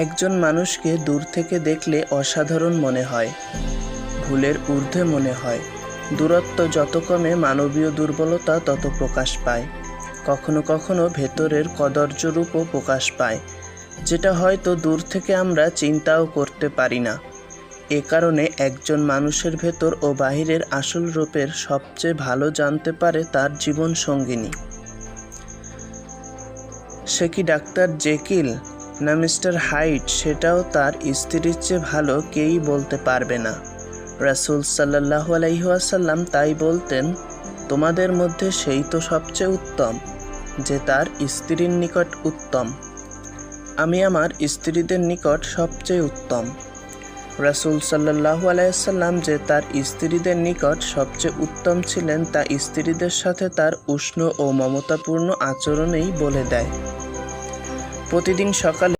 একজন মানুষকে দূর থেকে দেখলে অসাধারণ মনে হয়, ভুলের ঊর্ধ্বে মনে হয়। দূরত্ব যত কমে মানবীয় দুর্বলতা তত প্রকাশ পায়। কখনো কখনো ভেতরের কদর্য রূপও প্রকাশ পায়, যেটা হয়তো দূর থেকে আমরা চিন্তাও করতে পারি না। এ কারণে একজন মানুষের ভেতর ও বাহিরের আসল রূপের সবচেয়ে ভালো জানতে পারে তার জীবন সঙ্গিনী। সে কি ডাক্তার জেকিল না মিস্টার হাইড, সেটাও তার স্ত্রীর চেয়ে ভালো কেউই বলতে পারবে না। রাসূল সাল্লাল্লাহু আলাইহি ওয়াসাল্লাম তাই বলতেন, তোমাদের মধ্যে সেই তো সবচেয়ে উত্তম যে তার স্ত্রীর নিকট উত্তম। আমি আমার স্ত্রীদের নিকট সবচেয়ে উত্তম। রাসূল সাল্লাল্লাহু আলাইহি ওয়াসাল্লাম যে তার স্ত্রীদের নিকট সবচেয়ে উত্তম ছিলেন তা স্ত্রীদের সাথে তার উষ্ণ ও মমতাপূর্ণ আচরণেই বলে দেয়। প্রতিদিন সকালে